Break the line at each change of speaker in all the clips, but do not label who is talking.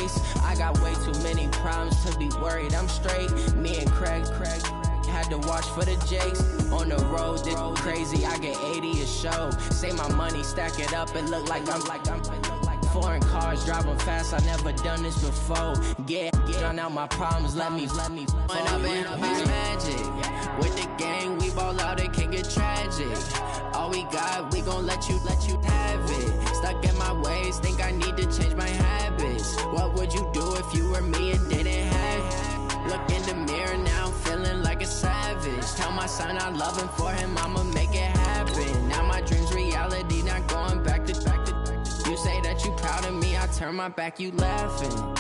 face. I got way too many problems to be worried, I'm straight. Me and Craig had to watch for the Jakes. On the road, this crazy, I get 80 a show. Say my money, stack it up, it look like I'm foreign cars, driving fast, I never done this before. Get drown out my problems, let me When I've been magic. With the gang, we ball out, it can get tragic. All we got, we gon' let you have it. Stuck in my ways, think I need to change my habits. What would you do if you were me and didn't have it? Look in the mirror now, I'm feeling like a savage. Tell my son I love him, for him I'ma make it happen. Now my dream's reality, not going back to. You say that you proud of me, I turn my back, you laughing.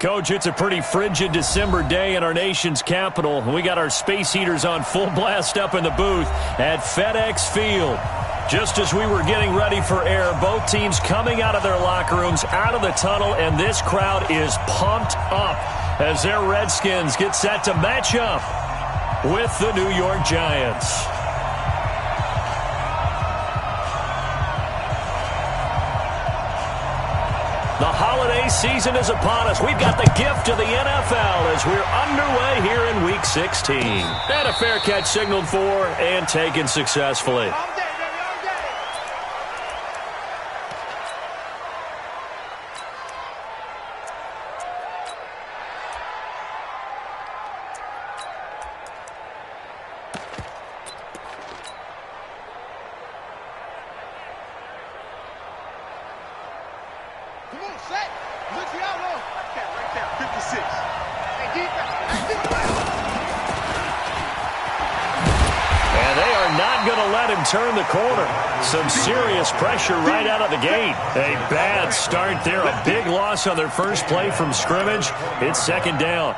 Coach, it's a pretty frigid December day in our nation's capital. We got our space heaters on full blast up in the booth at FedEx Field. Just as we were getting ready for air, both teams coming out of their locker rooms, out of the tunnel, and this crowd is pumped up as their Redskins get set to match up with the New York Giants. The holiday season is upon us. We've got the gift of the NFL as we're underway here in Week 16. And a fair catch signaled for and taken successfully. Turn the corner. Some serious pressure right out of the gate. A bad start there. A big loss on their first play from scrimmage. It's second down.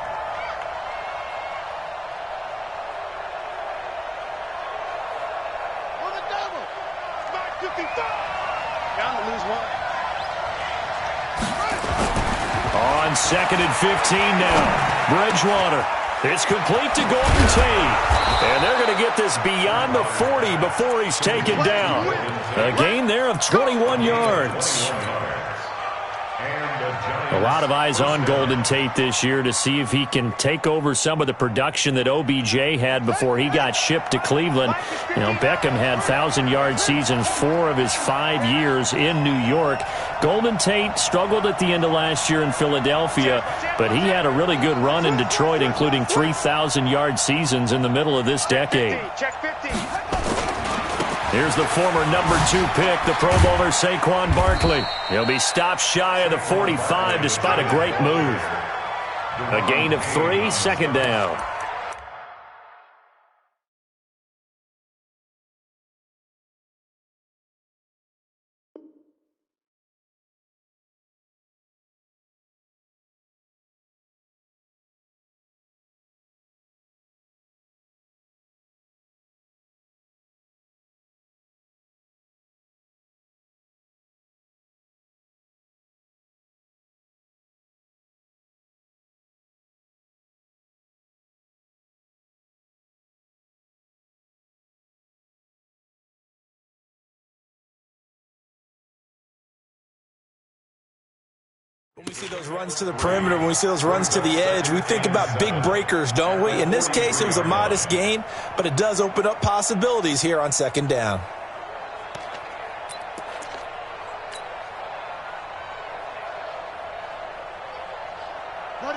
On 2nd and 15 now. Bridgewater. It's complete to Golden Tate. And they're going to get this beyond the 40 before he's taken down. A gain there of 21 yards. A lot of eyes on Golden Tate this year to see if he can take over some of the production that OBJ had before he got shipped to Cleveland. You know, Beckham had 1,000-yard seasons 4 of his 5 years in New York. Golden Tate struggled at the end of last year in Philadelphia, but he had a really good run in Detroit, including 3,000-yard seasons in the middle of this decade. Here's the former number 2 pick, the Pro Bowler Saquon Barkley. He'll be stopped shy of the 45 despite a great move. A gain of 3, second down.
When we see those runs to the perimeter, when we see those runs to the edge, we think about big breakers, don't we? In this case, it was a modest gain, but it does open up possibilities here on second down.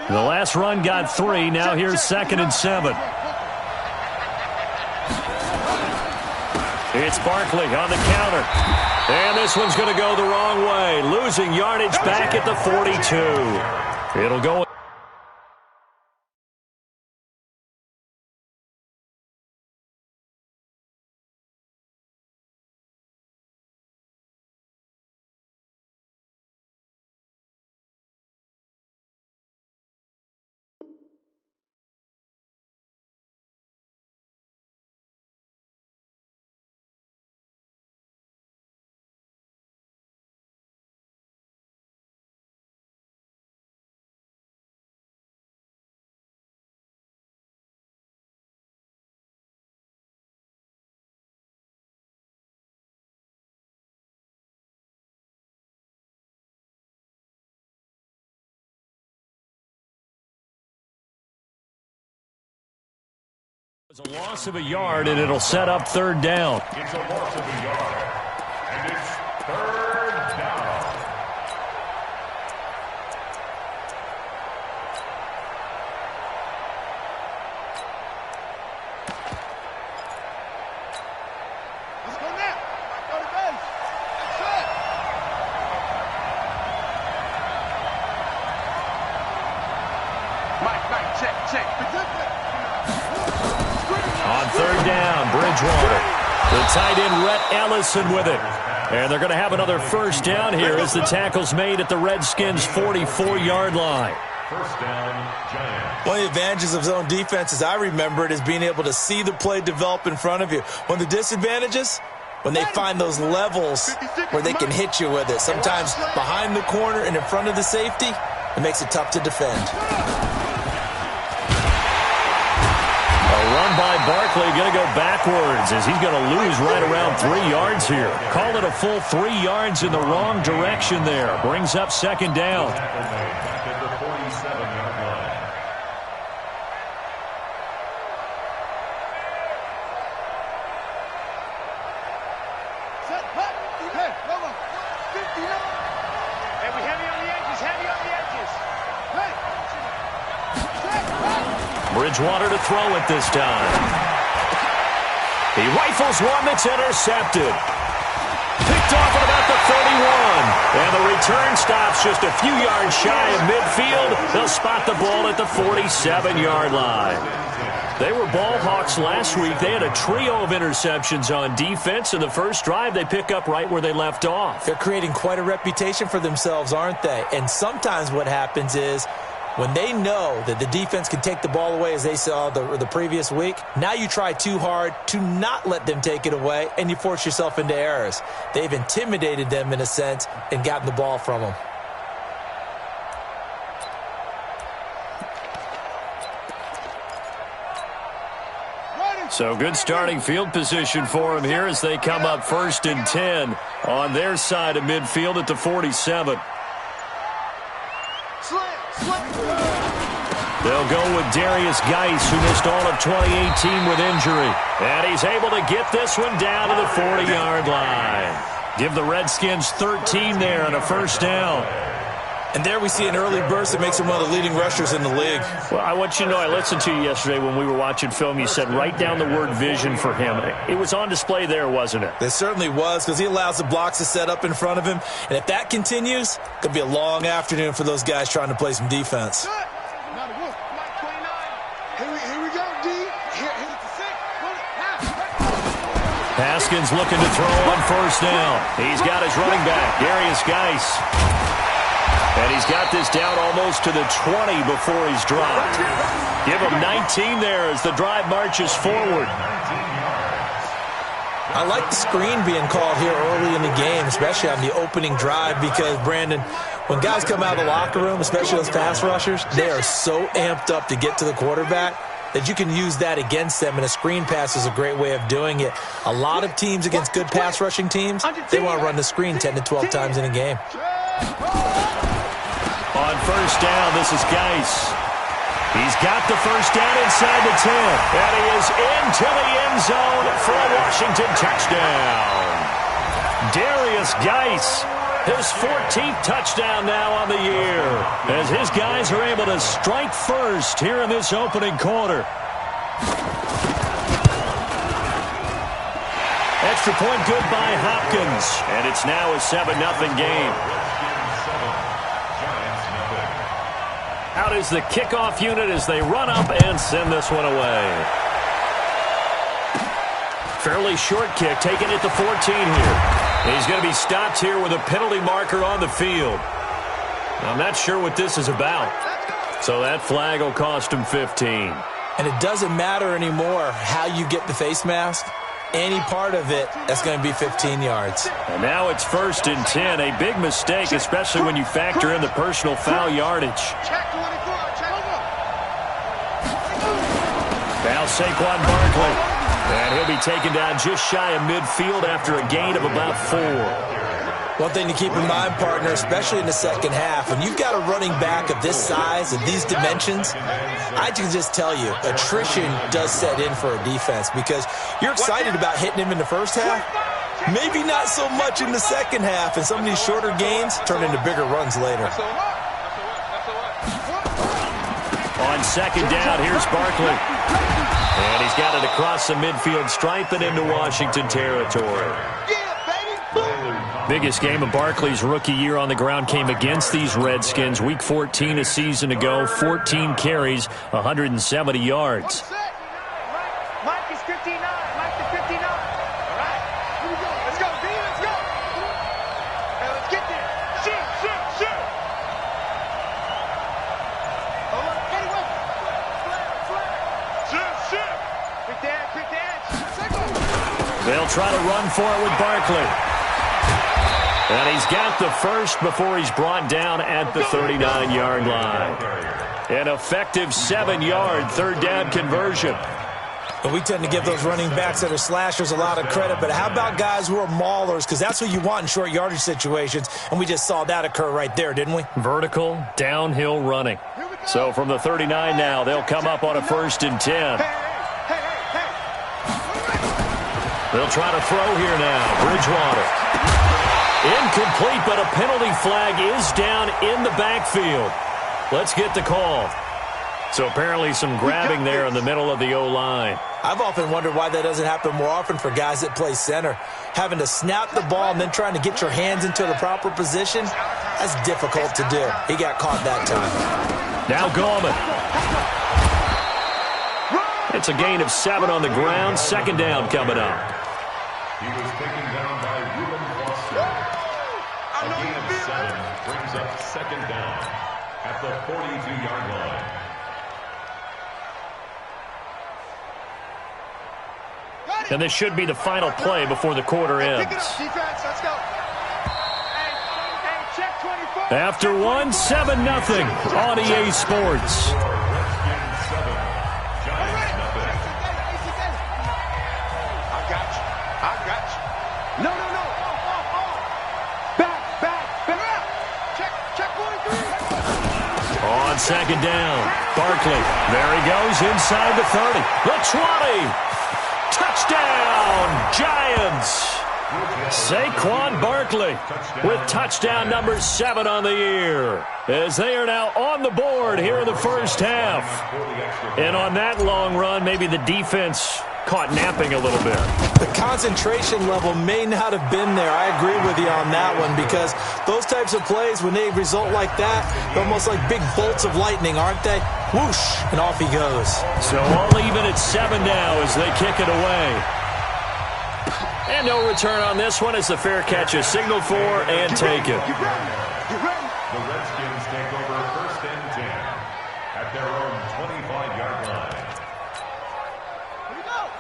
The last run got 3. Now here's 2nd and 7. It's Barkley on the counter. And this one's going to go the wrong way. Losing yardage back at the 42. It'll go. It's a loss of a yard, and it'll set up 3rd down.
It's a loss of a yard, and it's 3rd down.
Let's go now. Go to base. That's it. Mike, check.
On 3rd down, Bridgewater. The tight end, Rhett Ellison with it. And they're going to have another 1st down here as the tackle's made at the Redskins' 44-yard line.
1st down, Giants.
One of the advantages of zone defense, as I remember it, is being able to see the play develop in front of you. One of the disadvantages, when they find those levels where they can hit you with it. Sometimes behind the corner and in front of the safety, it makes it tough to defend.
Run by Barkley, going to go backwards as he's going to lose right around 3 yards here. Call it a full 3 yards in the wrong direction there. Brings up 2nd down.
Back at the 47-yard line.
Set, hut. Hey, come on. 59. Hey, we heavy on the edges. Hey. Set, hut.
Bridgewater to throw it this time. He rifles one that's intercepted. Picked off at about the 31. And the return stops just a few yards shy of midfield. They'll spot the ball at the 47-yard line. They were ball hawks last week. They had a trio of interceptions on defense. In the first drive, they pick up right where they left off.
They're creating quite a reputation for themselves, aren't they? And sometimes what happens is, when they know that the defense can take the ball away, as they saw the previous week, now you try too hard to not let them take it away, and you force yourself into errors. They've intimidated them, in a sense, and gotten the ball from them.
So good starting field position for them here as they come up 1st and 10 on their side of midfield at the 47. They'll go with Darius Geis, who missed all of 2018 with injury. And he's able to get this one down to the 40-yard line. Give the Redskins 13 there on a 1st down.
And there we see an early burst that makes him one of the leading rushers in the league.
Well, I want you to know, I listened to you yesterday when we were watching film. You said write down the word vision for him. It was on display there, wasn't it?
It certainly was, because he allows the blocks to set up in front of him. And if that continues, it could be a long afternoon for those guys trying to play some defense.
Haskins looking to throw on 1st down. He's got his running back, Darius Geis. And he's got this down almost to the 20 before he's dropped. Give him 19 there as the drive marches forward.
I like the screen being called here early in the game, especially on the opening drive, because, Brandon, when guys come out of the locker room, especially those pass rushers, they are so amped up to get to the quarterback that you can use that against them, and a screen pass is a great way of doing it. A lot of teams against good pass rushing teams, they want to run the screen 10 to 12 times in a game.
first down. This is Geis. He's got the first down inside the 10. And he is into the end zone for a Washington touchdown. Darius Geis, his 14th touchdown now on the year, as his guys are able to strike first here in this opening quarter. Extra point good by Hopkins, and it's now a 7-0 game. Out is the kickoff unit as they run up and send this one away. Fairly short kick, taking it to 14 here. He's going to be stopped here with a penalty marker on the field. I'm not sure what this is about. So that flag will cost him 15.
And it doesn't matter anymore how you get the face mask. Any part of it, that's going to be 15 yards.
And now it's 1st and 10. A big mistake, especially when you factor in the personal foul yardage. Now Saquon Barkley. And he'll be taken down just shy of midfield after a gain of about 4.
One thing to keep in mind, partner, especially in the second half, when you've got a running back of this size and these dimensions, I can just tell you, attrition does set in for a defense because you're excited about hitting him in the first half. Maybe not so much in the second half, and some of these shorter gains turn into bigger runs later.
On second down, here's Barkley. And he's got it across the midfield stripe and into Washington territory. Biggest game of Barkley's rookie year on the ground came against these Redskins. Week 14 a season ago, 14 carries, 170 yards.
Mike is 59. Mike is 59. All right. Here we go. Let's go, D. Let's go. Hey, let's get there. Shoot, shoot, shoot. Oh, look. Get away. Flag. Shoot, shoot. Quick dance.
They'll try to run for it with Barkley. And he's got the first before he's brought down at the 39-yard line. An effective 7-yard third down conversion.
And we tend to give those running backs that are slashers a lot of credit, but how about guys who are maulers? Because that's what you want in short yardage situations, and we just saw that occur right there, didn't we?
Vertical, downhill running. So from the 39 now, they'll come up on a 1st and 10. They'll try to throw here now. Bridgewater. Incomplete, but a penalty flag is down in the backfield. Let's get the call. So apparently some grabbing there in the middle of the O-line.
I've often wondered why that doesn't happen more often for guys that play center. Having to snap the ball and then trying to get your hands into the proper position, that's difficult to do. He got caught that time.
Now Gallman. It's a gain of 7 on the ground. Second down coming up.
He was taken down by Ruben Foster. A gain of 7 brings up second down at the 42-yard line.
And this should be the final play before the quarter ends. After one, 7-0 on EA Sports. On second down, Barkley. There he goes inside the 30. The 20. Touchdown, Giants. Saquon Barkley with touchdown number 7 on the year, as they are now on the board here in the first half. And on that long run, maybe the defense caught napping a little bit.
The concentration level may not have been there. I agree with you on that one, because those types of plays, when they result like that, they're almost like big bolts of lightning, aren't they? Whoosh, and off he goes.
So all even at 7 now as they kick it away. And no return on this one as the fair catch is signaled for and taken.
The Redskins take over 1st and 10 at their own 25-yard line.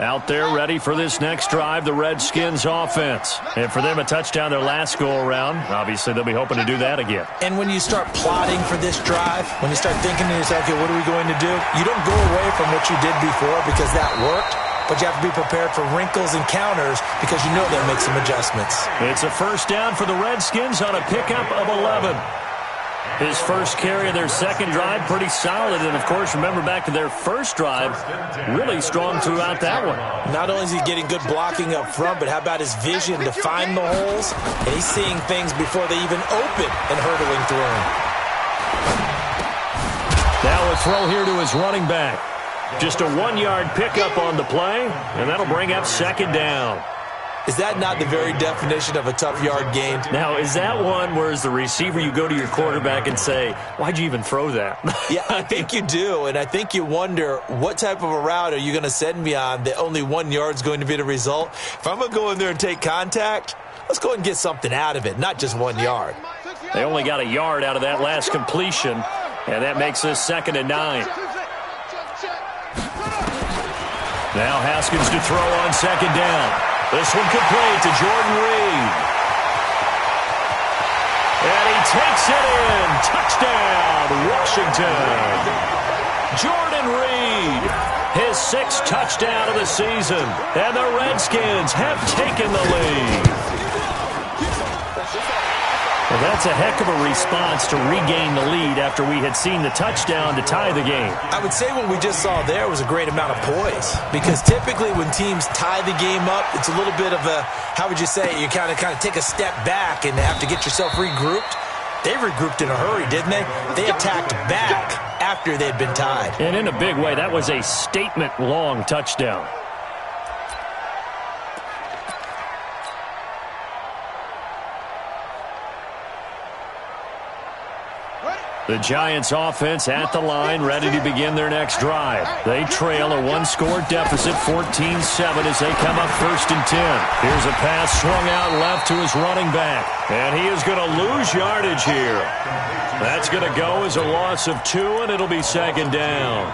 Out there ready for this next drive, the Redskins offense. And for them, a touchdown their last go-around. Obviously, they'll be hoping to do that again.
And when you start plotting for this drive, when you start thinking to yourself, okay, what are we going to do? You don't go away from what you did before because that worked, but you have to be prepared for wrinkles and counters because you know they'll make some adjustments.
It's a first down for the Redskins on a pickup of 11. His first carry of their second drive, pretty solid. And, of course, remember back to their first drive, really strong throughout that one.
Not only is he getting good blocking up front, but how about his vision to find the holes? And he's seeing things before they even open and hurdling through them.
Now a throw here to his running back. Just a 1-yard pickup on the play, and that'll bring up second down.
Is that not the very definition of a tough yard gain?
Now, is that one where as the receiver you go to your quarterback and say, why'd you even throw that?
Yeah, I think you do, and I think you wonder what type of a route are you going to send me on that only 1 yard's going to be the result? If I'm going to go in there and take contact, let's go ahead and get something out of it, not just 1 yard.
They only got a yard out of that last completion, and that makes this 2nd and 9. Now Haskins to throw on 2nd down. This one complete to Jordan Reed. And he takes it in. Touchdown, Washington. Jordan Reed, his 6th touchdown of the season. And the Redskins have taken the lead. Well, that's a heck of a response to regain the lead after we had seen the touchdown to tie the game.
I would say what we just saw there was a great amount of poise, because typically when teams tie the game up, it's a little bit of a, how would you say, you kind of take a step back and have to get yourself regrouped. They regrouped in a hurry, didn't they? They attacked back after they'd been tied.
And in a big way, that was a statement-long touchdown. The Giants offense at the line, ready to begin their next drive. They trail a 1-score deficit, 14-7, as they come up 1st and 10. Here's a pass swung out left to his running back. And he is going to lose yardage here. That's going to go as a loss of 2, and it'll be 2nd down.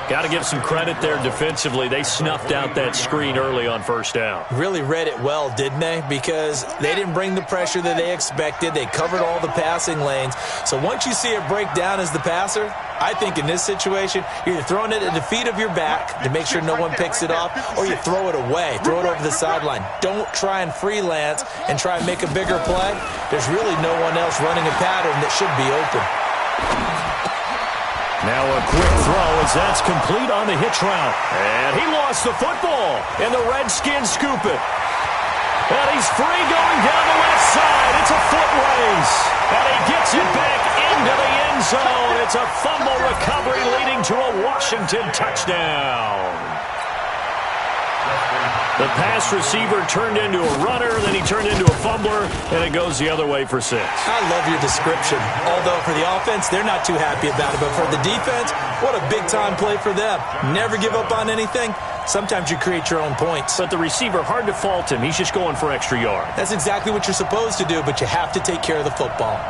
Got to give some credit there defensively. They snuffed out that screen early on 1st down.
Really read it well, didn't they? Because they didn't bring the pressure that they expected. They covered all the passing lanes. So once you see it break down as the passer, I think in this situation, you're either throwing it at the feet of your back to make sure no one picks it off, or you throw it away, throw it over the sideline. Don't try and freelance and try and make a bigger play. There's really no one else running a pattern that should be open.
Now a quick throw as that's complete on the hitch route. And he lost the football, and the Redskins scoop it. And he's free going down the left side. It's a foot race. And he gets it back into the end zone. It's a fumble recovery leading to a Washington touchdown. The pass receiver turned into a runner, then he turned into a fumbler, and it goes the other way for 6.
I love your description. Although for the offense, they're not too happy about it. But for the defense, what a big-time play for them. Never give up on anything. Sometimes you create your own points.
But the receiver, hard to fault him. He's just going for extra yard.
That's exactly what you're supposed to do, but you have to take care of the football.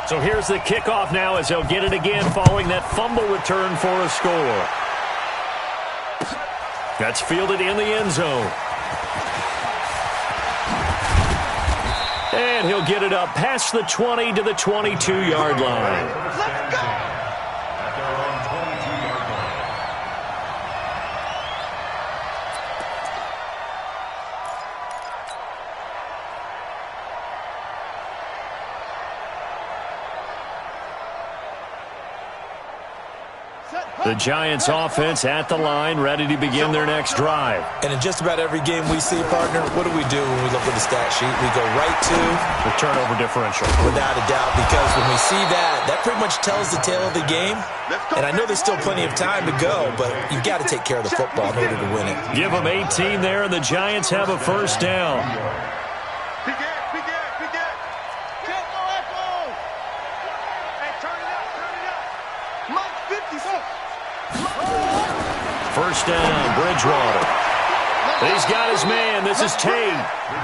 So here's the kickoff now as they'll get it again following that fumble return for a score. That's fielded in the end zone. And he'll get it up past the 20 to the 22-yard line.
Let's go! At their own 22-yard line.
The Giants offense at the line, ready to begin their next drive.
And in just about every game we see, partner, what do we do when we look at the stat sheet? We go right to
the turnover differential.
Without a doubt, because when we see that, that pretty much tells the tale of the game. And I know there's still plenty of time to go, but you've got to take care of the football in order to win it.
Give them 18 there, and the Giants have a 1st down. First down, Bridgewater. He's got his man. This is Tate.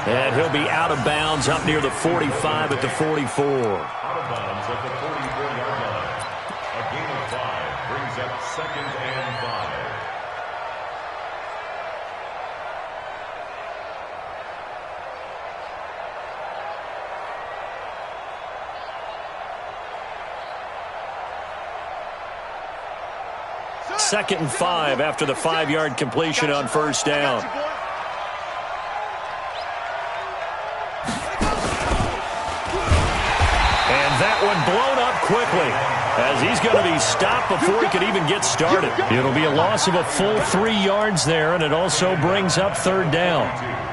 And he'll be out of bounds up near the 45 at the 44.
Out of bounds at the 44-yard line. A gain of 5 brings up 2nd and 5.
2nd and 5 after the 5-yard completion on first down. And that one blown up quickly, as he's going to be stopped before he could even get started. It'll be a loss of a full 3 yards there, and it also brings up 3rd down.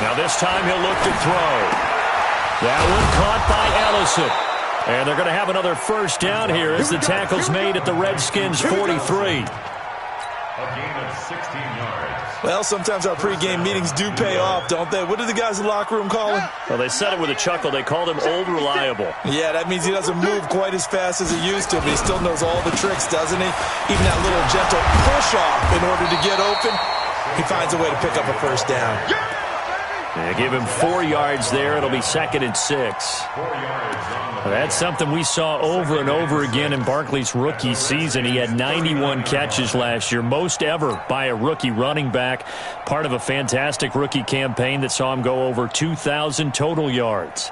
Now this time he'll look to throw. That one caught by Ellison. And they're going to have another first down here as the tackle's made at the Redskins' 43.
A gain of 16 yards.
Well, sometimes our pregame meetings do pay off, don't they? What do the guys in the locker room call him?
Well, they said it with a chuckle. They called him Old Reliable.
Yeah, that means he doesn't move quite as fast as he used to, but he still knows all the tricks, doesn't he? Even that little gentle push-off in order to get open, he finds a way to pick up a first down.
They give him 4 yards there. It'll be 2nd and 6. That's something we saw over and over again in Barkley's rookie season. He had 91 catches last year, most ever by a rookie running back. Part of a fantastic rookie campaign that saw him go over 2,000 total yards.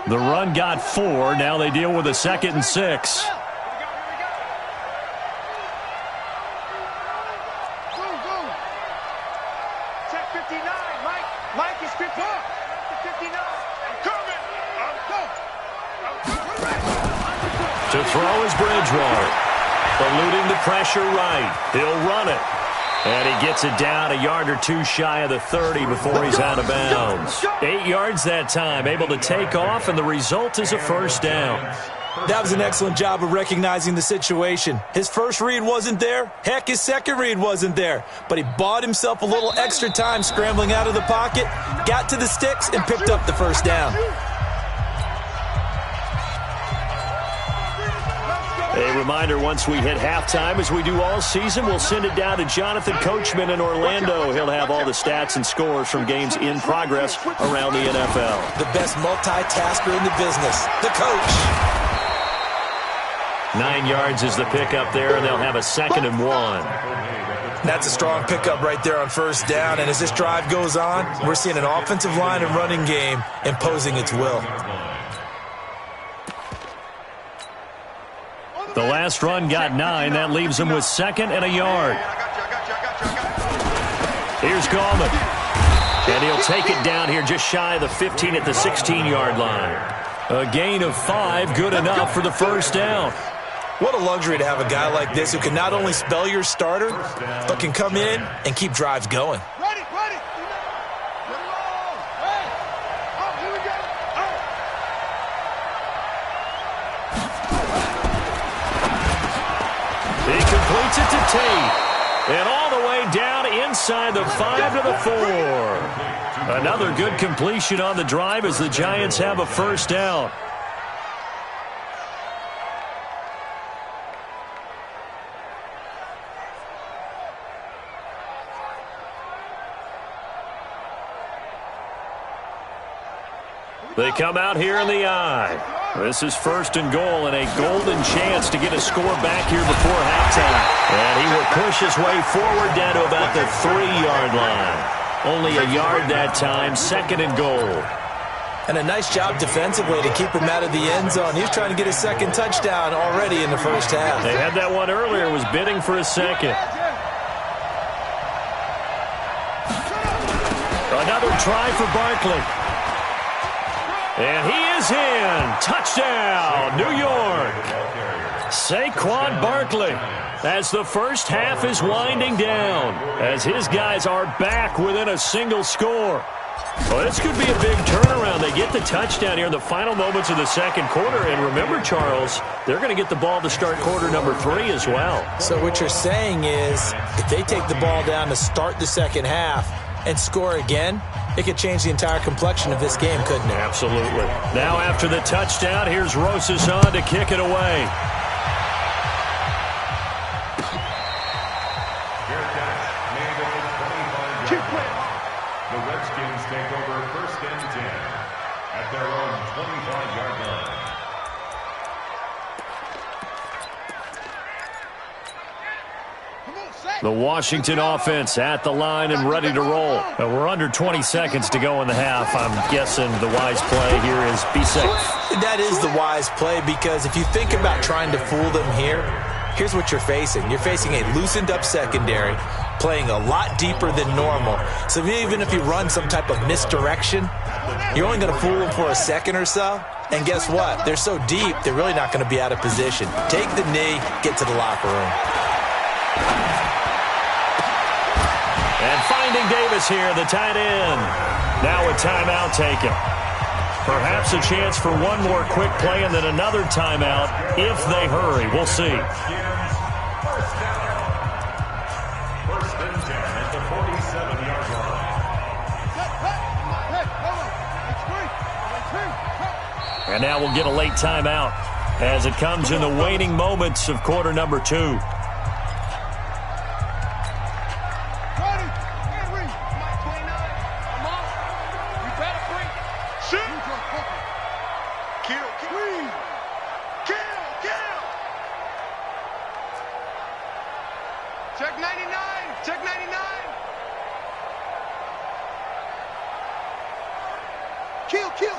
The run got 4. Now they deal with a 2nd and 6. To throw is Bridgewater. Eluding the pressure right. He'll run it. And he gets it down a yard or two shy of the 30 before he's out of bounds. 8 yards that time, able to take off, and the result is a first down.
That was an excellent job of recognizing the situation. His first read wasn't there. Heck, his second read wasn't there. But he bought himself a little extra time scrambling out of the pocket, got to the sticks, and picked up the first down.
A reminder, once we hit halftime, as we do all season, we'll send it down to Jonathan Coachman in Orlando. He'll have all the stats and scores from games in progress around the NFL.
The best multitasker in the business, the coach.
9 yards is the pickup there, and they'll have a 2nd and 1.
That's a strong pickup right there on first down, and as this drive goes on, we're seeing an offensive line and running game imposing its will.
The last run got 9. That leaves him with 2nd and a yard. Here's Gallman. And he'll take it down here just shy of the 15 at the 16-yard line. A gain of 5, good enough for the first down.
What a luxury to have a guy like this who can not only spell your starter, but can come in and keep drives going.
He completes it to Tate. And all the way down inside the 5 to the 4. Another good completion on the drive as the Giants have a first down. They come out here in the I. This is 1st and goal and a golden chance to get a score back here before halftime. And he will push his way forward down to about the 3-yard line. Only a yard that time, 2nd and goal.
And a nice job defensively to keep him out of the end zone. He was trying to get his 2nd touchdown already in the first half.
They had that one earlier, was bidding for a 2nd. Another try for Barkley. And he is in. Touchdown, New York. Saquon Barkley as the first half is winding down, as his guys are back within a single score. Well, this could be a big turnaround. They get the touchdown here in the final moments of the second quarter. And remember, Charles, they're going to get the ball to start quarter number 3 as well.
So what you're saying is if they take the ball down to start the second half and score again, it could change the entire complexion of this game, couldn't it?
Absolutely. Now after the touchdown, here's Rosas on to kick it away. The Washington offense at the line and ready to roll. We're under 20 seconds to go in the half. I'm guessing the wise play here is be safe.
That is the wise play, because if you think about trying to fool them here, here's what you're facing. You're facing a loosened-up secondary, playing a lot deeper than normal. So even if you run some type of misdirection, you're only going to fool them for a second or so. And guess what? They're so deep, they're really not going to be out of position. Take the knee, get to the locker room.
And finding Davis here, the tight end. Now a timeout taken. Perhaps a chance for one more quick play and then another timeout if they hurry. We'll see.
First and 10 at the 47-yard line.
And now we'll get a late timeout as it comes in the waning moments of quarter number 2.
Check 99! Check 99! Kill! 66!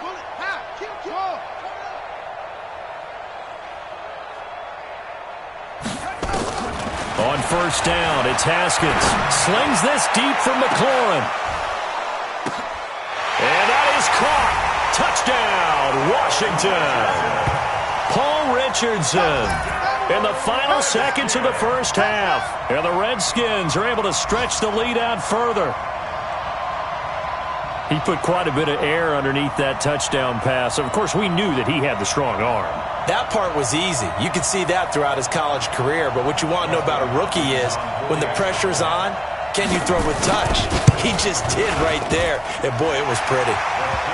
20! Half! Kill!
On first down, it's Haskins. Slings this deep from McLaurin. And that is caught. Touchdown, Washington. Paul Richardson in the final seconds of the first half. And the Redskins are able to stretch the lead out further. He put quite a bit of air underneath that touchdown pass. Of course, we knew that he had the strong arm.
That part was easy. You could see that throughout his college career. But what you want to know about a rookie is when the pressure's on, can you throw with touch? He just did right there. And, boy, it was pretty.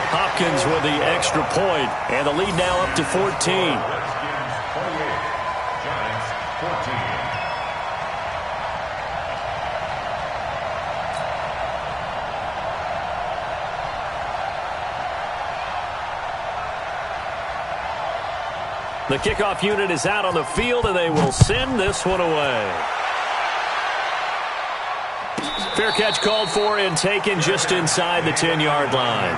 Hopkins with the extra point. And the lead now up to 14. The kickoff unit is out on the field, and they will send this one away. Fair catch called for and taken just inside the 10-yard line.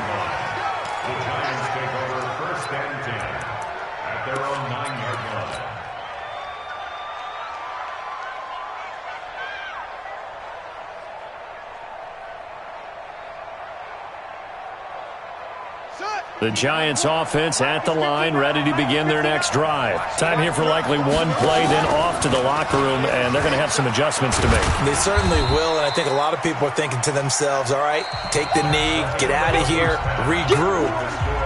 The Giants take over first and 10 at their own 9-yard line.
The Giants offense at the line, ready to begin their next drive. Time here for likely one play, then off to the locker room, and they're going to have some adjustments to make.
They certainly will, and I think a lot of people are thinking to themselves, all right, take the knee, get out of here, regroup.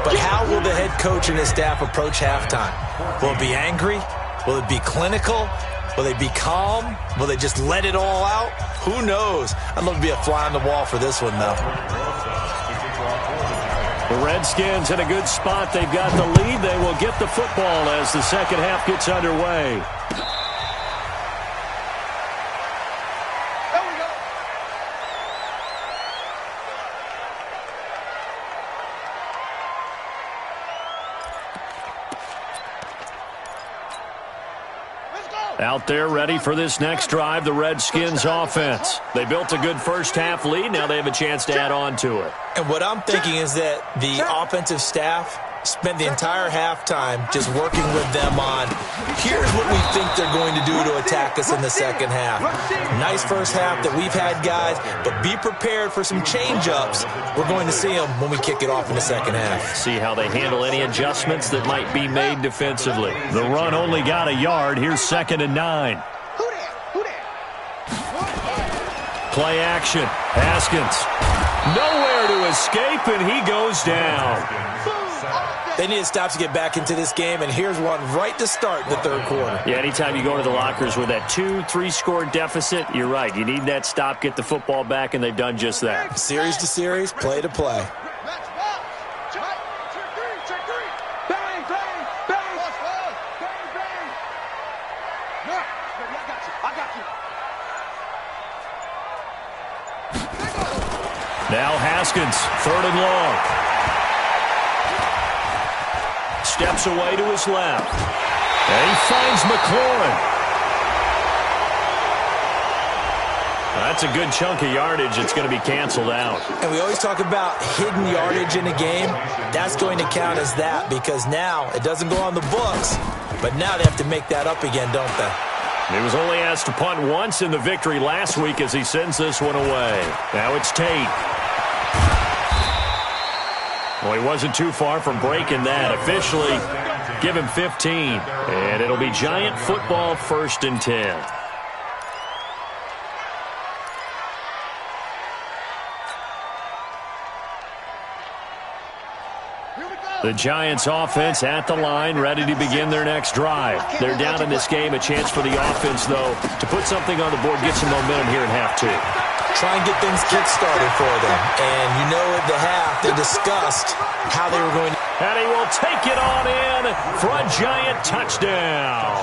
But how will the head coach and his staff approach halftime? Will it be angry? Will it be clinical? Will they be calm? Will they just let it all out? Who knows? I'd love to be a fly on the wall for this one, though.
The Redskins in a good spot. They've got the lead. They will get the football as the second half gets underway.
There we go. Let's go.
Out there ready for this next drive, the Redskins offense. They built a good first half lead. Now they have a chance to add on to it.
And what I'm thinking is that the offensive staff spent the entire halftime just working with them on, here's what we think they're going to do to attack us in the second half. Nice first half that we've had, guys, but be prepared for some change-ups. We're going to see them when we kick it off in the second half.
See how they handle any adjustments that might be made defensively. The run only got a yard. Here's 2nd and 9.
Who there?
Play action. Haskins. Nowhere to escape, and he goes down.
They need to stop to get back into this game, and here's one right to start the third quarter.
Yeah, anytime you go to the lockers with that 2-3 score deficit, you're right. You need that stop, get the football back, and they've done just that.
Series to series, play to play.
Check three. Bang, bang, bang. Bang, bang. Yeah, baby, I got you.
Now Haskins, 3rd and long. Steps away to his left. And he finds McLaurin. That's a good chunk of yardage. It's going to be canceled out.
And we always talk about hidden yardage in a game. That's going to count as that because now it doesn't go on the books, but now they have to make that up again, don't they?
He was only asked to punt once in the victory last week as he sends this one away. Now it's Tate. Well, he wasn't too far from breaking that. Officially, give him 15. And it'll be Giant football 1st and 10. The Giants offense at the line, ready to begin their next drive. They're down in this game. A chance for the offense, though, to put something on the board, get some momentum here in half 2.
Try and get things kick-started for them. And you know at the half, they discussed how they were going to...
And he will take it on in for a Giant touchdown.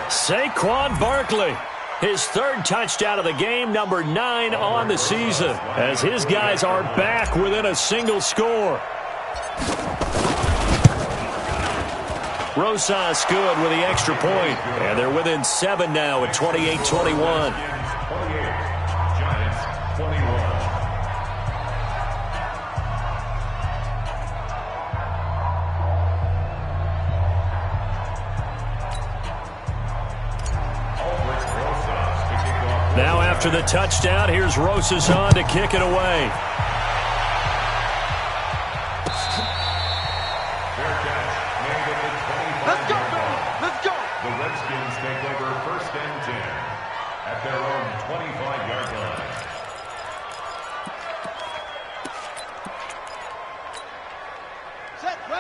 Saquon Barkley. His 3rd touchdown of the game, number 9 on the season, as his guys are back within a single score. Rosas good with the extra point, and they're within 7 now at 28-21.
28, Giants 21.
Now after the touchdown, here's Rosas on to kick it away.
Their own 25-yard line.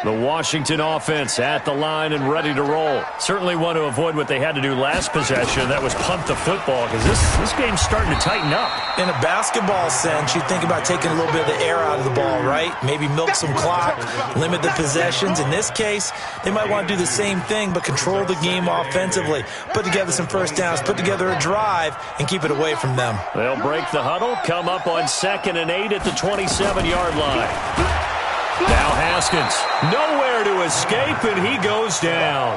The Washington offense at the line and ready to roll. Certainly want to avoid what they had to do last possession. That was punt the football because this game's starting to tighten up.
In a basketball sense, you think about taking a little bit of the air out of the ball, right? Maybe milk some clock, limit the possessions. In this case, they might want to do the same thing but control the game offensively. Put together some first downs, put together a drive, and keep it away from them.
They'll break the huddle, come up on 2nd and 8 at the 27-yard line. Now Haskins, nowhere to escape, and he goes down.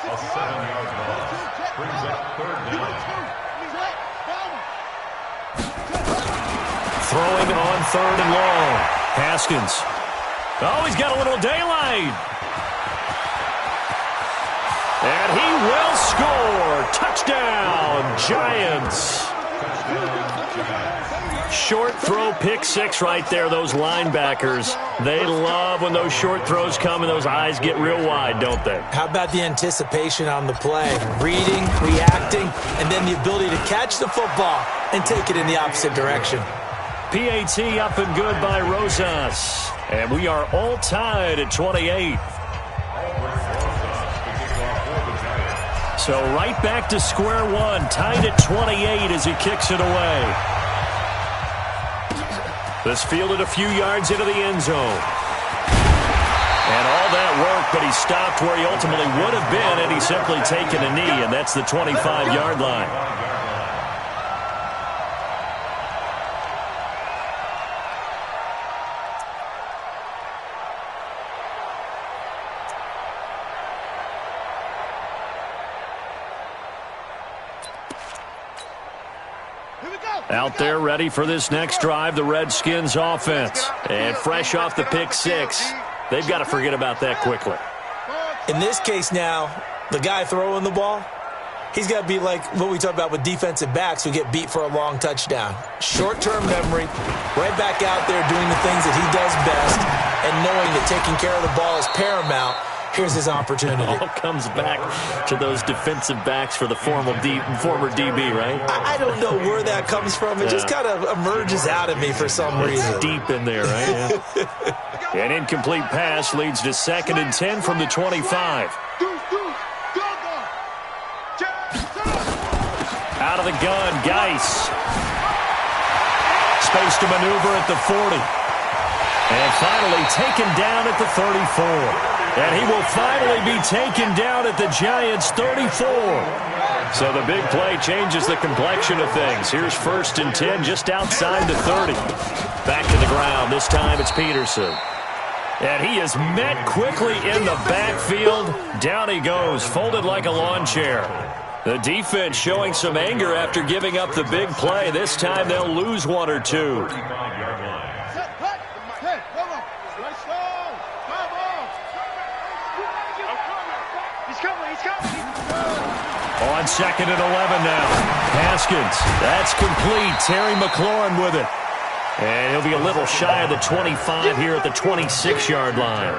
A 7-yard loss brings up 3rd down.
Throwing on 3rd and long. Haskins. Oh, he's got a little daylight. And he will score. Touchdown, Giants. Short throw, pick 6 right there, those linebackers. They love when those short throws come and those eyes get real wide, don't they?
How about the anticipation on the play? Reading, reacting, and then the ability to catch the football and take it in the opposite direction.
PAT up and good by Rosas. And we are all tied at 28. So right back to square one, tied at 28 as he kicks it away. This fielded a few yards into the end zone. And all that work, but he stopped where he ultimately would have been had he simply taken a knee, and that's the 25-yard line. Out there ready for this next drive, the Redskins offense. And fresh off the pick 6, they've got to forget about that quickly.
In this case now, the guy throwing the ball, he's got to be like what we talk about with defensive backs who get beat for a long touchdown. Short-term memory, right back out there doing the things that he does best, and knowing that taking care of the ball is paramount. Here's his opportunity.
It all comes back to those defensive backs for the former DB, right?
I don't know where that comes from. It just kind of emerges out of me for some reason.
It's deep in there, right? Yeah. An incomplete pass leads to 2nd and 10 from the 25. Out of the gun, Geis. Space to maneuver at the 40. And finally taken down at the 34. And he will finally be taken down at the Giants' 34. So the big play changes the complexion of things. Here's 1st and 10 just outside the 30. Back to the ground. This time it's Peterson. And he is met quickly in the backfield. Down he goes, folded like a lawn chair. The defense showing some anger after giving up the big play. This time they'll lose one or two. On 2nd and 11 now. Haskins. That's complete. Terry McLaurin with it. And he'll be a little shy of the 25 here at the 26-yard line.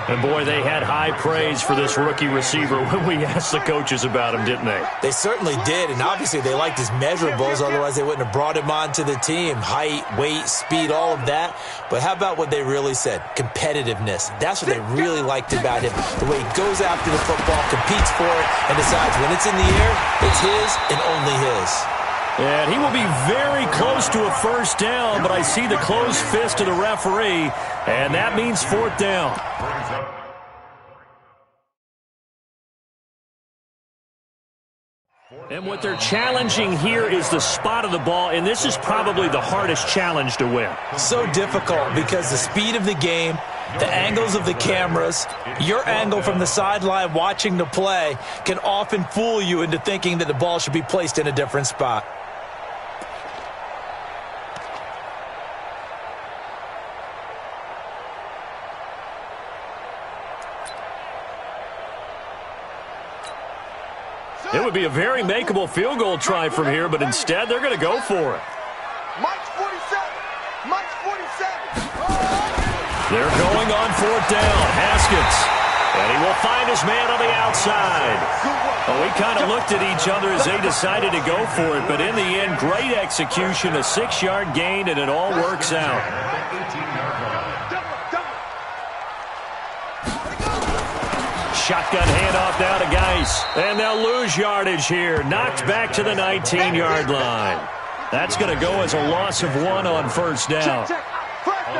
And, boy, they had high praise for this rookie receiver when we asked the coaches about him, didn't they?
They certainly did, and obviously they liked his measurables. Otherwise, they wouldn't have brought him onto the team. Height, weight, speed, all of that. But how about what they really said? Competitiveness. That's what they really liked about him. The way he goes after the football, competes for it, and decides when it's in the air, it's his and only his.
And he will be very close to a first down, but I see the closed fist of the referee, and that means 4th down. And what they're challenging here is the spot of the ball, and this is probably the hardest challenge to win.
So difficult because the speed of the game, the angles of the cameras, your angle from the sideline watching the play can often fool you into thinking that the ball should be placed in a different spot.
It would be a very makeable field goal try from here, but instead they're going to go for it.
Mike's 47. Mike's 47.
They're going on 4th down. Haskins. And he will find his man on the outside. Well, we kind of looked at each other as they decided to go for it, but in the end, great execution, a 6-yard gain, and it all works out. Shotgun handoff now to Geis. And they'll lose yardage here. Knocked back to the 19-yard line. That's going to go as a loss of 1 on first down.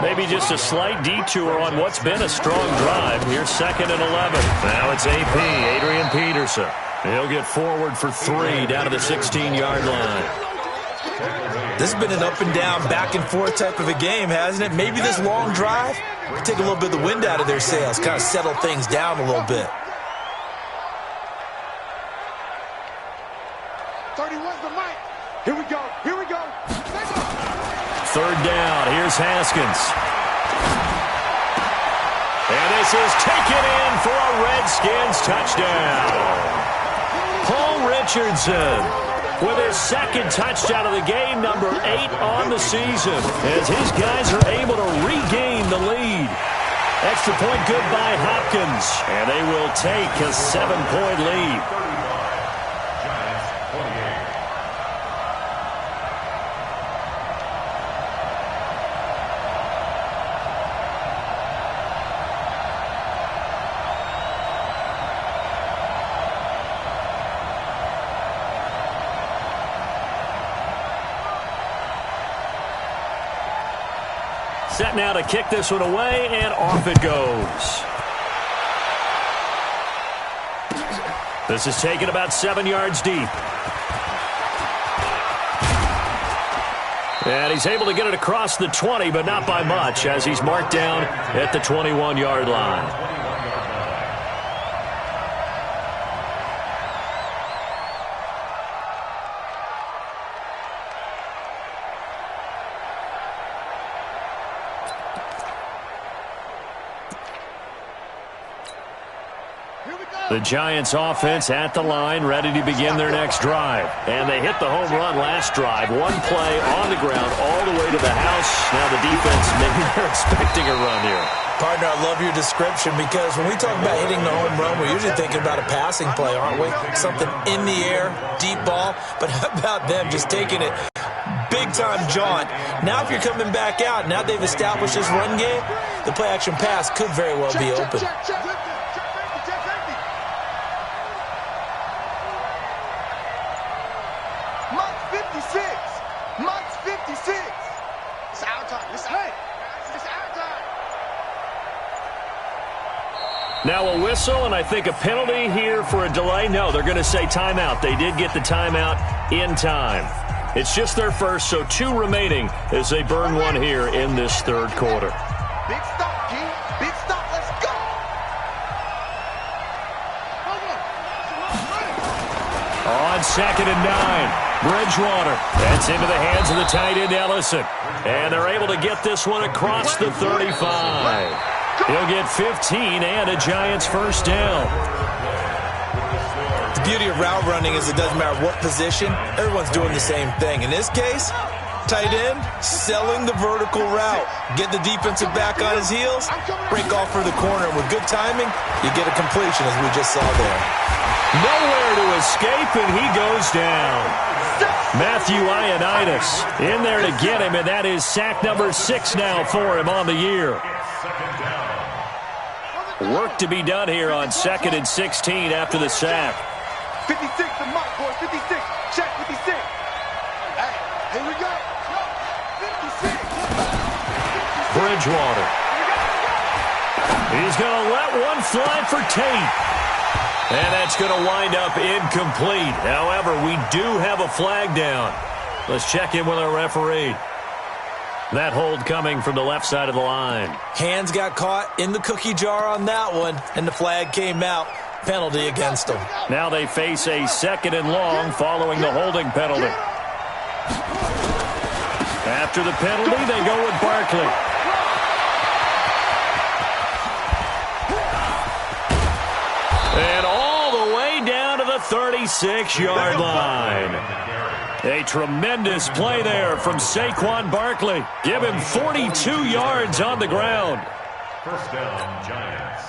Maybe just a slight detour on what's been a strong drive. Here's 2nd and 11. Now it's AP, Adrian Peterson. He'll get forward for 3 down to the 16-yard line.
This has been an up and down, back and forth type of a game, hasn't it? Maybe this long drive will take a little bit of the wind out of their sails, kind of settle things down a little bit.
31's the mic. Here we go. Here we go.
3rd down. Here's Haskins. And this is taken in for a Redskins touchdown. Paul Richardson with his 2nd touchdown of the game, number 8 on the season, as his guys are able to regain the lead. Extra point good by Hopkins, and they will take a 7-point lead. Set now to kick this one away, and off it goes. This is taken about 7 yards deep. And he's able to get it across the 20, but not by much, as he's marked down at the 21-yard line. The Giants offense at the line, ready to begin their next drive. And they hit the home run last drive. 1 play on the ground all the way to the house. Now the defense, maybe they're expecting a run here.
Partner, I love your description, because when we talk about hitting the home run, we're usually thinking about a passing play, aren't we? Something in the air, deep ball. But how about them just taking it big-time jaunt? Now if you're coming back out, now they've established this run game, the play-action pass could very well be open.
Now a whistle, and I think a penalty here for a delay. No, they're going to say timeout. They did get the timeout in time. It's just their first, so 2 remaining as they burn 1 here in this 3rd quarter.
Big stop, King. Big stop. Let's go.
on 2nd and 9. Bridgewater. That's into the hands of the tight end, Ellison. And they're able to get this one across the 35. He'll get 15 and a Giants first down.
The beauty of route running is it doesn't matter what position, everyone's doing the same thing. In this case, tight end selling the vertical route. Get the defensive back on his heels, break off for the corner. With good timing, you get a completion as we just saw there.
Nowhere to escape, and he goes down. Matthew Ioannidis in there to get him, and that is sack number 6 now for him on the year. Work to be done here on 2nd and 16 after the sack.
56 to Mike, boy. 56. Check 56. Hey, here we go. 56.
Bridgewater. He's going to let one fly for Tate. And that's going to wind up incomplete. However, we do have a flag down. Let's check in with our referee. That hold coming from the left side of the line.
Hands got caught in the cookie jar on that one, and the flag came out. Penalty against them.
Now they face a 2nd and long following the holding penalty. After the penalty, they go with Barkley. And all the way down to the 36-yard line. A tremendous play there from Saquon Barkley. Give him 42 yards on the ground.
First down, Giants.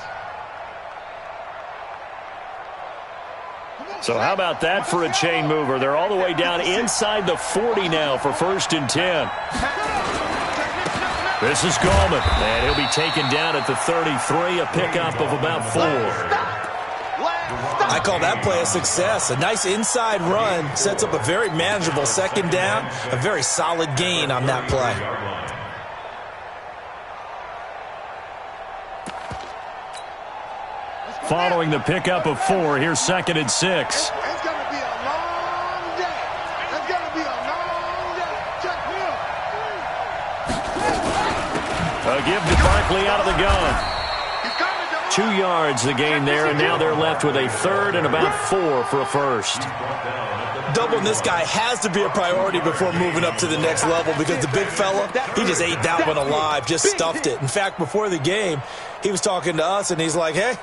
So how about that for a chain mover? They're all the way down inside the 40 now for 1st and 10. This is Gallman, and he'll be taken down at the 33, a pickup of about 4.
I call that play a success. A nice inside run sets up a very manageable 2nd down, a very solid gain on that play.
Following the pickup of 4, here's 2nd and 6.
It's going to be a long day. It's going to be a long day. Check him.
A give to Barkley out of the gun. 2 yards the gain there, and now they're left with a 3rd and about 4 for a first.
Doubling this guy has to be a priority before moving up to the next level because the big fella, he just ate that one alive, just stuffed it. In fact, before the game, he was talking to us, and he's like, hey,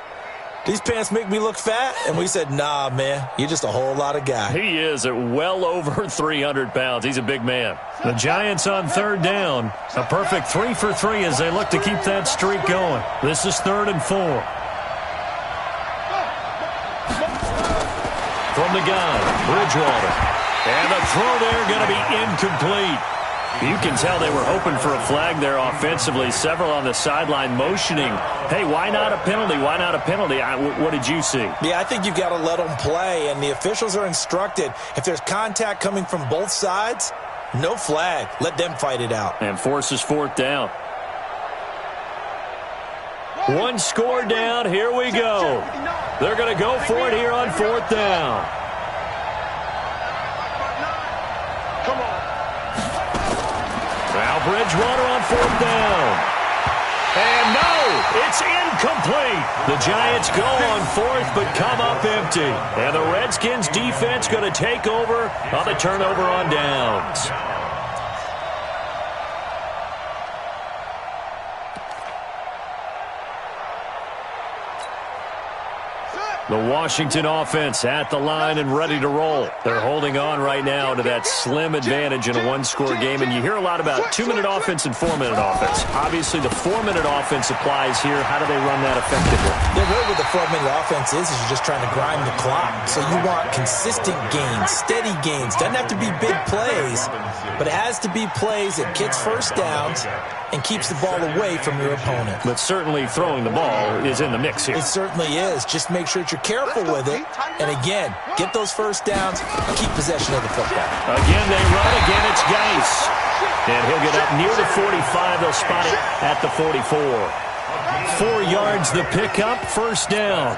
these pants make me look fat? And we said, nah, man, you're just a whole lot of guy.
He is at well over 300 pounds. He's a big man. The Giants on 3rd down. A perfect 3 for 3 as they look to keep that streak going. This is 3rd and 4. From the gun, Bridgewater. And the throw there going to be incomplete. You can tell they were hoping for a flag there offensively. Several on the sideline motioning, hey, why not a penalty? Why not a penalty? What did you see?
Yeah, I think you've got to let them play, and the officials are instructed. If there's contact coming from both sides, no flag. Let them fight it out.
And forces 4th down. One score down. Here we go. They're going to go for it here on 4th down.
Come on.
Now Bridgewater on 4th down. And no, it's incomplete. The Giants go on 4th but come up empty. And the Redskins defense going to take over on the turnover on downs. The Washington offense at the line and ready to roll. They're holding on right now to that slim advantage in a one-score game. And you hear a lot about 2-minute offense and 4-minute offense. Obviously, the 4-minute offense applies here. How do they run that effectively?
Yeah, really what the 4-minute offense is you're just trying to grind the clock. So you want consistent gains, steady gains. Doesn't have to be big plays, but it has to be plays that gets first downs and keeps the ball away from your opponent.
But certainly throwing the ball is in the mix here.
It certainly is. Just make sure that you're careful with it. And again, get those first downs and keep possession of the football.
Again, they run. Again, it's Geis. And he'll get up near the 45. They'll spot it at the 44. 4 yards the pickup, first down.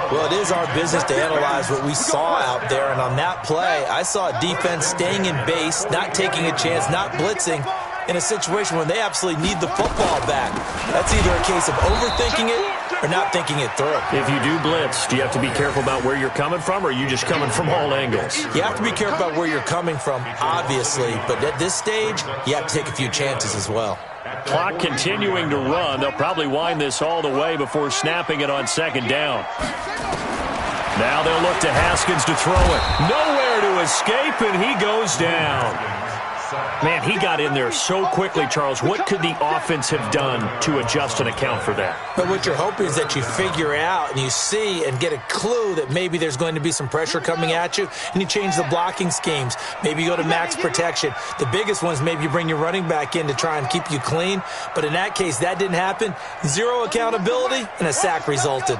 Well, it is our business to analyze what we saw out there. And on that play, I saw a defense staying in base, not taking a chance, not blitzing, in a situation when they absolutely need the football back. That's either a case of overthinking it or not thinking it through.
If you do blitz, do you have to be careful about where you're coming from, or are you just coming from all angles?
You have to be careful about where you're coming from, obviously, but at this stage, you have to take a few chances as well.
Clock continuing to run. They'll probably wind this all the way before snapping it on second down. Now they'll look to Haskins to throw it. Nowhere to escape, and he goes down. Man, he got in there so quickly, Charles. What could the offense have done to adjust and account for that?
But what you're hoping is that you figure out and you see and get a clue that maybe there's going to be some pressure coming at you, and you change the blocking schemes. Maybe you go to max protection. The biggest one is maybe you bring your running back in to try and keep you clean. But in that case, that didn't happen. Zero accountability, and a sack resulted.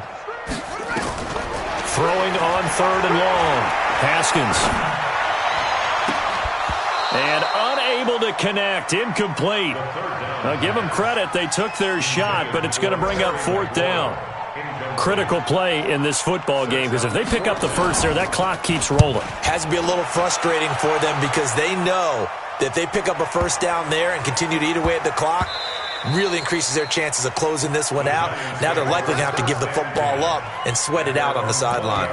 Throwing on third and long. Haskins. And unable to connect. Incomplete. Now, give them credit. They took their shot, but it's going to bring up fourth down. Critical play in this football game, because if they pick up the first there, that clock keeps rolling.
Has to be a little frustrating for them because they know that if they pick up a first down there and continue to eat away at the clock, really increases their chances of closing this one out. Now they're likely going to have to give the football up and sweat it out on the sideline.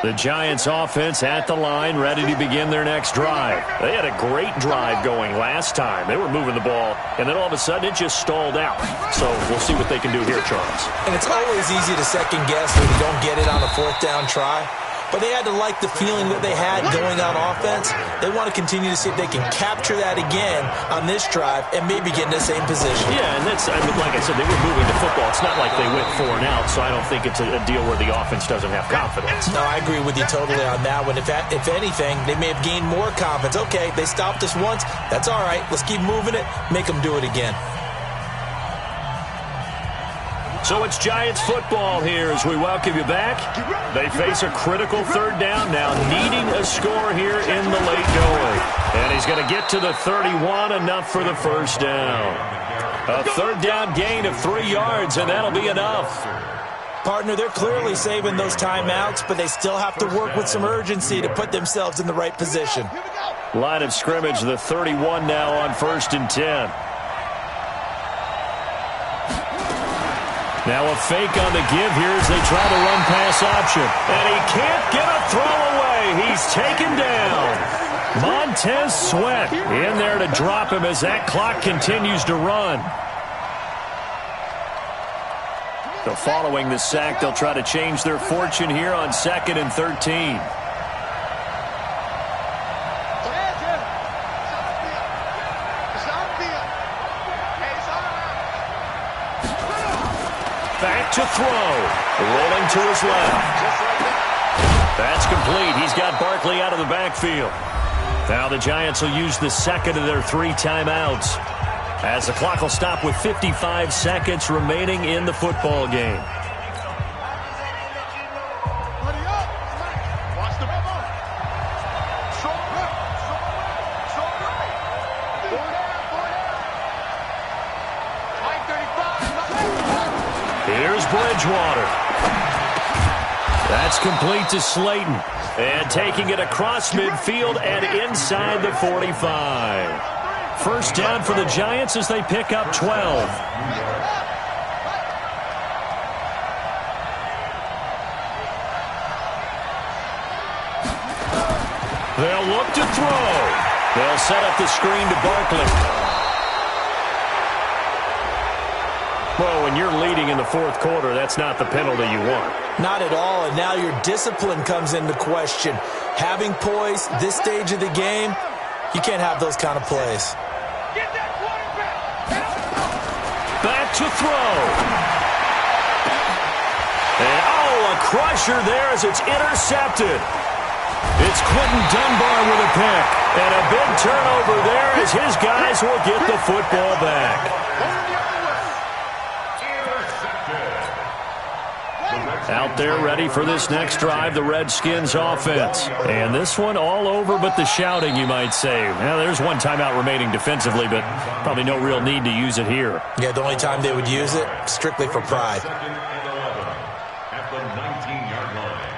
The Giants offense at the line, ready to begin their next drive. They had a great drive going last time. They were moving the ball, and then all of a sudden it just stalled out. So we'll see what they can do here, Charles.
And it's always easy to second guess when you don't get it on a fourth down try. But they had to like the feeling that they had going on offense. They want to continue to see if they can capture that again on this drive and maybe get in the same position.
Yeah, and that's, I mean, like I said, they were moving the football. It's not like they went 4 and out, so I don't think it's a deal where the offense doesn't have confidence.
No, I agree with you totally on that one. If anything, they may have gained more confidence. Okay, they stopped us once. That's all right. Let's keep moving it. Make them do it again.
So it's Giants football here as we welcome you back. They face a critical third down now, needing a score here in the late going. And he's going to get to the 31, enough for the first down. A third down gain of 3 yards, and that'll be enough.
Partner, they're clearly saving those timeouts, but they still have to work with some urgency to put themselves in the right position.
Line of scrimmage, the 31 now on 1st and 10. Now a fake on the give here as they try to run pass option. And he can't get a throw away. He's taken down. Montez Sweat in there to drop him as that clock continues to run. So following the sack, they'll try to change their fortune here on 2nd and 13. Back to throw. Rolling to his left. That's complete. He's got Barkley out of the backfield. Now the Giants will use the second of their 3 timeouts, as the clock will stop with 55 seconds remaining in the football game. Here's Bridgewater. That's complete to Slayton. And taking it across midfield and inside the 45. First down for the Giants as they pick up 12. They'll look to throw. They'll set up the screen to Barkley. Well, when you're leading in the 4th quarter, that's not the penalty you want.
Not at all, and now your discipline comes into question. Having poise this stage of the game, you can't have those kind of plays.
Back to throw. And, oh, a crusher there as it's intercepted. It's Quentin Dunbar with a pick. And a big turnover there as his guys will get the football back. Out there ready for this next drive, the Redskins offense. And this one all over but the shouting, you might say. Well, there's one timeout remaining defensively, but probably no real need to use it here.
Yeah, the only time they would use it, strictly for pride.
At the 19-yard line.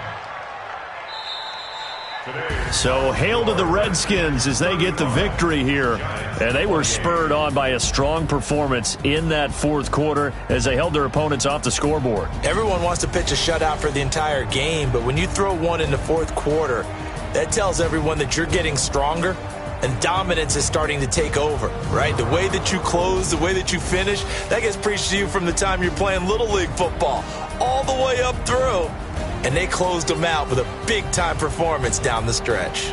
So hail to the Redskins as they get the victory here. And they were spurred on by a strong performance in that fourth quarter as they held their opponents off the scoreboard.
Everyone wants to pitch a shutout for the entire game, but when you throw one in the fourth quarter, that tells everyone that you're getting stronger and dominance is starting to take over, right? The way that you close, the way that you finish, that gets preached to you from the time you're playing Little League football all the way up through. And they closed them out with a big-time performance down the stretch.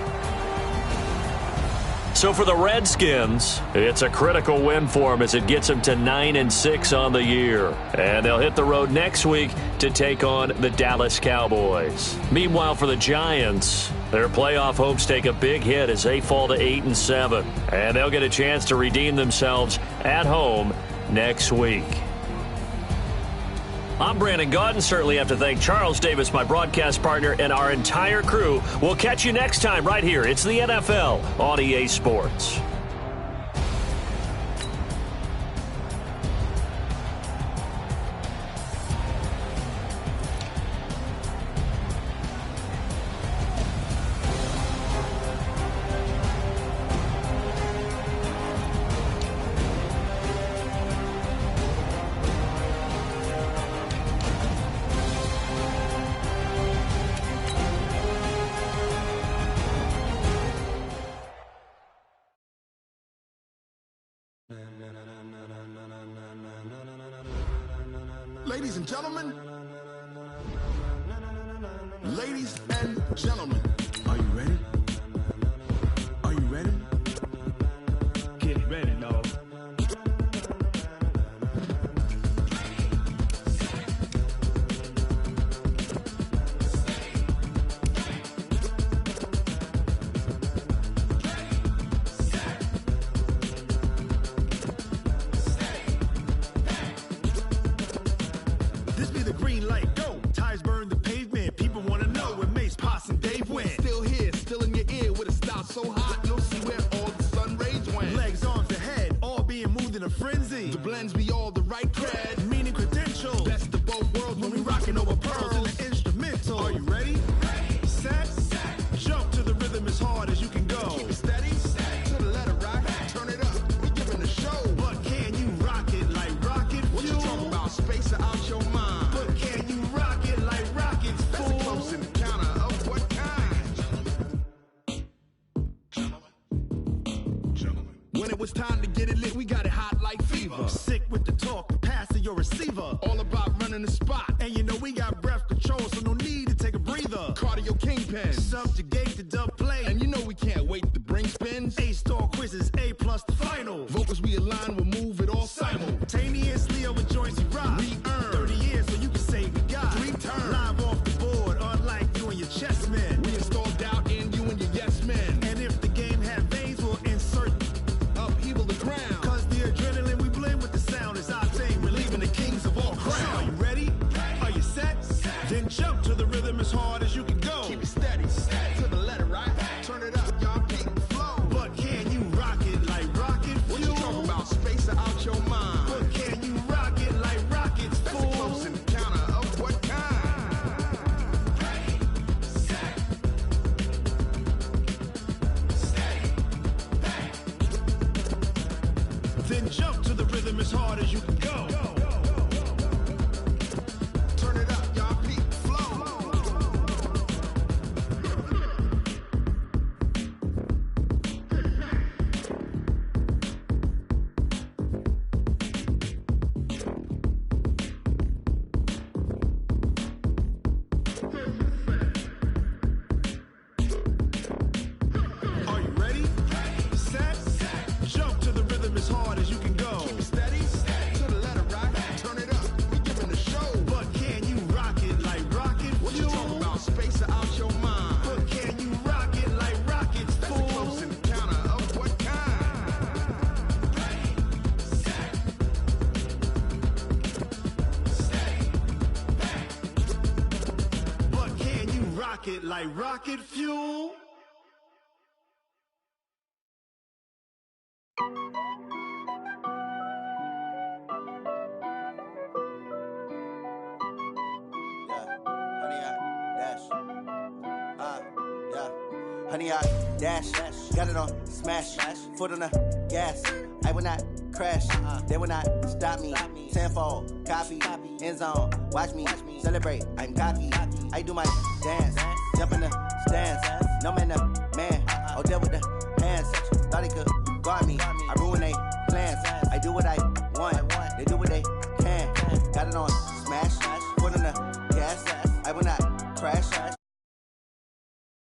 So for the Redskins, it's a critical win for them as it gets them to 9-6 on the year. And they'll hit the road next week to take on the Dallas Cowboys. Meanwhile, for the Giants, their playoff hopes take a big hit as they fall to 8-7. And they'll get a chance to redeem themselves at home next week. I'm Brandon Gaudin. Certainly have to thank Charles Davis, my broadcast partner, and our entire crew. We'll catch you next time right here. It's the NFL on EA Sports.
Ladies and gentlemen, are you ready? Are you ready? Get ready, dog. This be the green light, go. Tires burn the pavement. People want to know where Mace, Poss, and Dave went. Still here, still in your ear with a style so hot, you'll see where all the sun rays went. Legs, arms, and head, all being moved in a frenzy. The blends be all the right cred, meaning credentials. Best of both worlds when we rockin' over pearls in the instrumental. Are you ready? Set, jump to the rhythm as hard as you can go. Keep it steady, to the letter rock, turn it up, we giving a show. But can you rock it like rocket fuel? What you talking about, space or out your mind? But can you rock it like rockets, fool? That's a close encounter of what kind? When it was time to get it lit, we got it hot like fever. Sick with the talk, pass to your receiver. All about running the spot. And you know we got breath control, so no need to take a breather. Cardio kingpin, subjugate the dub play. And you know we can't wait to bring spins. A-star quizzes, A+ the final. Vocals we align, we'll move it all simultaneously over joints we rock. We earn 30 years, so you can say we got 3 turns. Live off the board, unlike you and your chess men. We install doubt in you and your yes men. And if the game had veins, we'll insert upheaval the ground. Cause the adrenaline we blend with the sound is our thing, relieving the kings of all crowns. So are you ready? Are you set? Then jump to the rhythm as hard as you can go. Keep it steady, to the letter right. Turn it up, y'all keep the flow. But can you rock it like rocket fuel? What you talking about, space or out your mind? But can you rock it like rockets, fool? That's a close encounter of what kind? Then jump to the rhythm as hard as you can go. Turn it up, y'all peak flow. Are you ready? Set, jump to the rhythm as hard as you can go. Keep it steady, to the letter rock. Turn it up, we giving a show. But can you rock it like rocket fuel? What you talking about, space or out your mind? But can you rock it like rockets, fool? That's a close encounter of what kind? But can you rock it like rocket fuel?
Yeah, honey, dash. Yeah. Honey, I dash. Got it on smash. Foot on the gas. I will not crash. They will not stop me. Tenfold, copy, end zone. Watch me celebrate. I'm cocky. I do my dance. Jump in the stands. No man, the man. Oh, deal with the hands. Thought he could guard me. I ruin they plans. I do what I want.